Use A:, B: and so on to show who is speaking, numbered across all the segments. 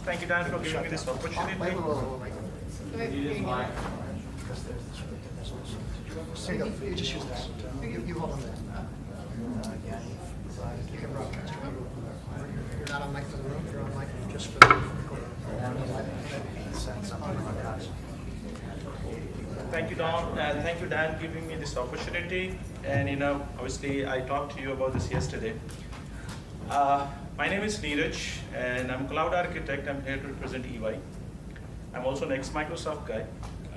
A: Thank you, Dan, for giving me this opportunity.
B: Wait. You just use this. You hold on there. You can broadcast. You're not on mic for the room. You're on mic just for the recording.
A: Thank you, Don. Thank you, Dan, giving me this opportunity. And obviously, I talked to you about this yesterday. My name is Neeraj, and I'm a cloud architect. I'm here to represent EY. I'm also an ex-Microsoft guy.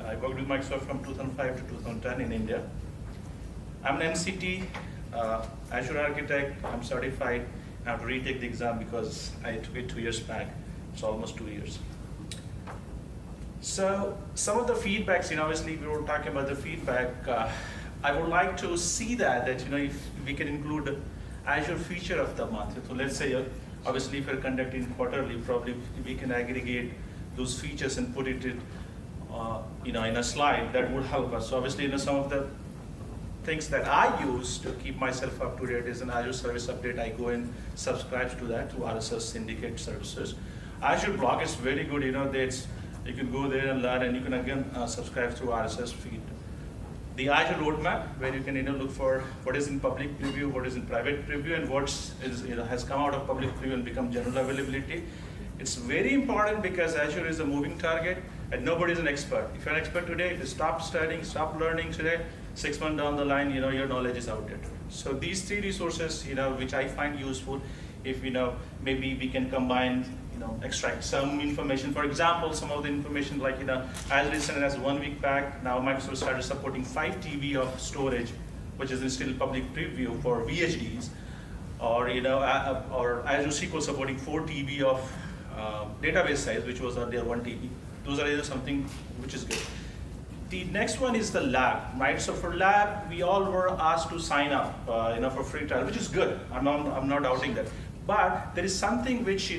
A: I worked with Microsoft from 2005 to 2010 in India. I'm an MCT, Azure architect. I'm certified. I have to retake the exam because I took it 2 years back. It's almost 2 years. So some of the feedbacks, obviously we were talking about the feedback. I would like to see that if we can include Azure feature of the month. So let's say, obviously if we're conducting quarterly, probably we can aggregate those features and put it in a slide. That would help us. So obviously, some of the things that I use to keep myself up to date is an Azure Service Update. I go and subscribe to that, to RSS Syndicate services. Azure Blog is very good. You can go there and learn, and you can again subscribe through RSS feed. The Azure roadmap, where you can look for what is in public preview, what is in private preview, and what has come out of public preview and become general availability. It's very important because Azure is a moving target, and nobody is an expert. If you're an expert today, if you stop studying, stop learning today, 6 months down the line, your knowledge is outdated. So these three resources, which I find useful, if maybe we can combine, extract some information. For example, some of the information like, as recent as 1 week back, now Microsoft started supporting 5 TB of storage, which is still public preview for VHDs, or or Azure SQL supporting 4 TB of database size, which was their 1 TB. Those are something which is good. The next one is the lab, right? So for lab, we all were asked to sign up, for free trial, which is good. I'm not doubting that. But there is something which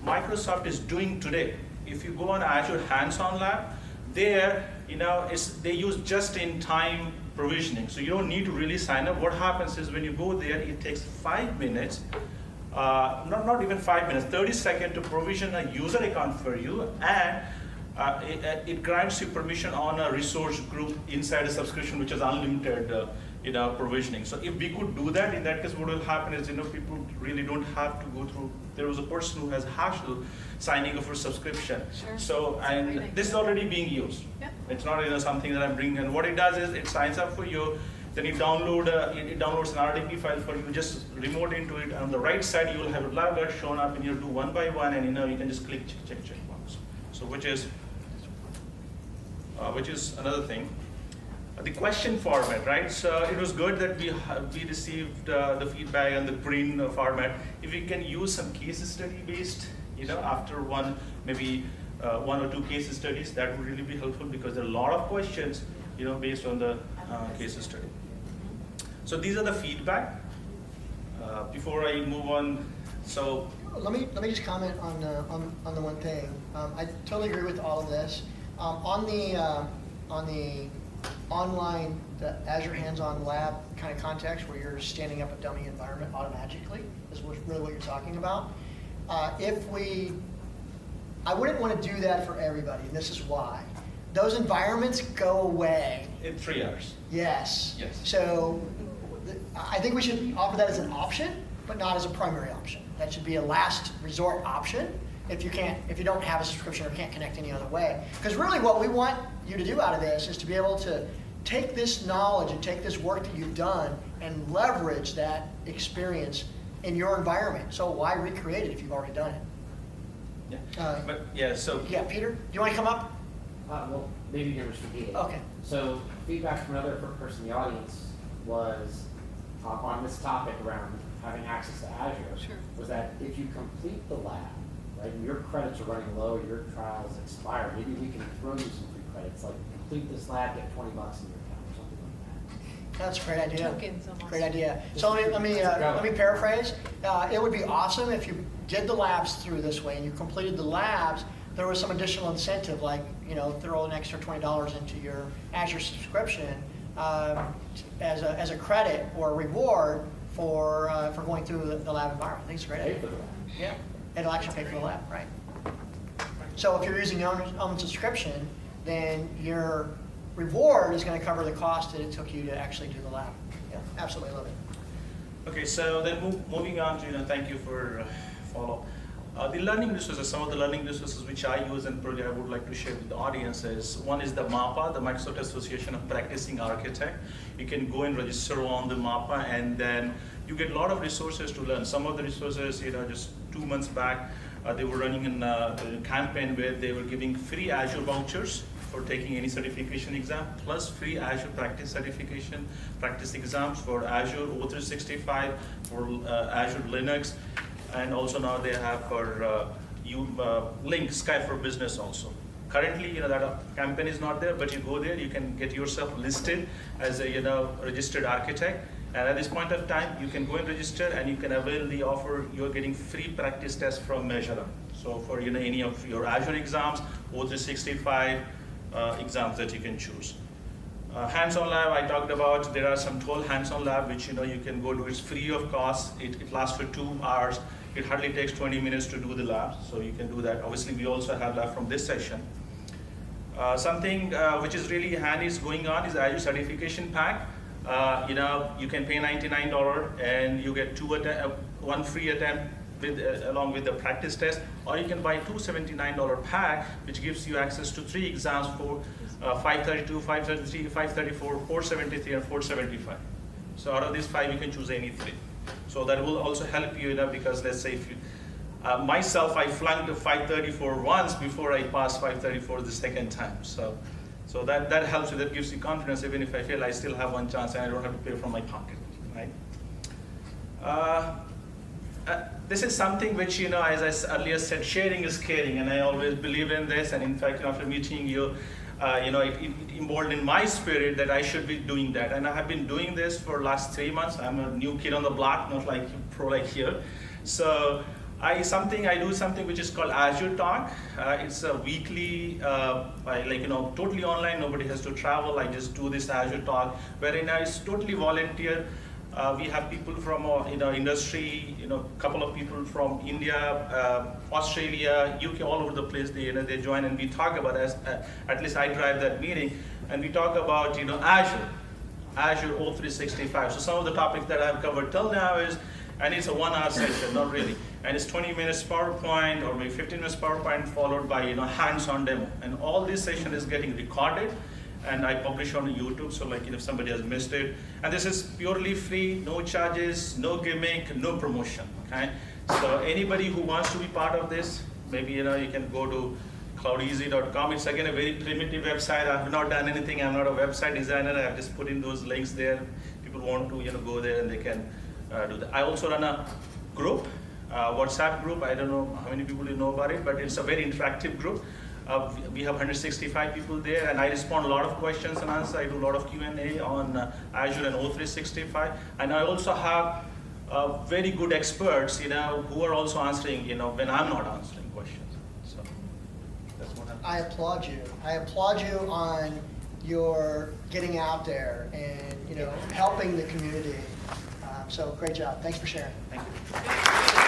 A: Microsoft is doing today. If you go on Azure Hands-on Lab, there they use just-in-time provisioning. So you don't need to really sign up. What happens is when you go there, it takes 5 minutes, not even 5 minutes, 30 seconds to provision a user account for you, and it grants you permission on a resource group inside a subscription, which is unlimited provisioning. So if we could do that, in that case, what will happen is people really don't have to go through. There was a person who has hassle signing up for subscription.
C: Sure.
A: So this is already being used.
C: Yep.
A: It's not something that I'm bringing. And what it does is it signs up for you. Then it downloads an RDP file for you. Just remote into it. On the right side, you will have a logger shown up, and you'll do one by one, and you can just click check box. So which is another thing. The question format, right? So it was good that we received the feedback on the green format. If we can use some case study based, after maybe one or two case studies, that would really be helpful because there are a lot of questions, based on the case study. So these are the feedback. Before I move on, so
B: let me just comment on the one thing. I totally agree with all of this. On the online, the Azure Hands-on Lab kind of context where you're standing up a dummy environment automatically is really what you're talking about. I wouldn't want to do that for everybody, and this is why. Those environments go away.
A: in 3 hours.
B: Yes.
A: Yes.
B: So I think we should offer that as an option, but not as a primary option. That should be a last resort option if you don't have a subscription or can't connect any other way. Because really what we want you to do out of this is to be able to take this knowledge and take this work that you've done and leverage that experience in your environment. So why recreate it if you've already done it?
A: Yeah.
B: Yeah, Peter, do you want to come up?
D: Well, maybe you can just repeat it.
B: Okay.
D: So feedback from another person in the audience was on this topic around having access to Azure.
C: Sure.
D: Was that if you complete the lab, right, and your credits are running low, your trials expire, maybe we can throw you some free credits, like complete this lab, get $20 in your account or something like that.
B: That's a great idea.
C: Tokens almost.
B: Great idea. So let me paraphrase. It would be awesome if you did the labs through this way and you completed the labs. There was some additional incentive, like throw an extra $20 into your Azure subscription as a credit or a reward for going through the lab environment. I think it's a great idea.
D: Pay for the lab.
B: Yeah, it'll actually pay for the lab, right? So if you're using your own subscription, then your reward is going to cover the cost that it took you to actually do the lab. Yeah, absolutely love it.
A: Okay, so then moving on to, thank you for follow. The learning resources, some of the learning resources which I use and probably I would like to share with the audience is, one is the MAPA, the Microsoft Association of Practicing Architect. You can go and register on the MAPA, and then you get a lot of resources to learn. Some of the resources, just 2 months back, they were running a campaign where they were giving free Azure vouchers for taking any certification exam, plus free Azure practice certification, practice exams for Azure O365, for Azure Linux, and also now they have for Link, Sky for Business also. Currently, that campaign is not there, but you go there, you can get yourself listed as a registered architect. And at this point of time, you can go and register, and you can avail the offer. You're getting free practice tests from Measure Up. So for any of your Azure exams, O365 exams that you can choose. Hands-on lab, I talked about. There are some 12 hands-on lab which you can go do. It's free of cost. It lasts for 2 hours. It hardly takes 20 minutes to do the lab, so you can do that. Obviously, we also have lab from this session. Something which is really handy is going on is Azure Certification Pack. You can pay $99 and you get 1 free attempt along with the practice test, or you can buy $279 pack, which gives you access to 3 exams for 532, 533, 534, 473, and 475. So out of these 5, you can choose any 3. So that will also help you, because let's say if you, myself, I flunked the 534 once before I passed 534 the second time. So that helps you, that gives you confidence. Even if I fail, I still have 1 chance and I don't have to pay from my pocket, right? This is something which, as I earlier said, sharing is caring, and I always believe in this. And in fact, after meeting you, it emboldened in my spirit that I should be doing that. And I have been doing this for the last 3 months. I'm a new kid on the block, not like pro like here. So I do something which is called Azure Talk. It's a weekly, totally online. Nobody has to travel. I just do this Azure Talk, wherein it's totally volunteer. We have people from industry, couple of people from India, Australia, UK, all over the place. They join and we talk about, at least I drive that meeting, and we talk about Azure O365. So some of the topics that I've covered till now and it's a 1-hour session, not really, and it's 20 minutes PowerPoint or maybe 15 minutes PowerPoint followed by hands-on demo, and all this session is getting recorded. And I publish on YouTube, so if somebody has missed it. And this is purely free, no charges, no gimmick, no promotion, okay? So anybody who wants to be part of this, maybe you can go to cloudeasy.com. It's again a very primitive website. I have not done anything. I'm not a website designer. I have just put in those links there. People want to go there and they can do that. I also run a group, WhatsApp group. I don't know how many people you know about it, but it's a very interactive group. We have 165 people there, and I respond a lot of questions and answers. I do a lot of Q&A on Azure and O365, and I also have very good experts, who are also answering, when I'm not answering questions. So that's what happens.
B: I applaud you. I applaud you on your getting out there and helping the community. So great job. Thanks for sharing.
A: Thank you.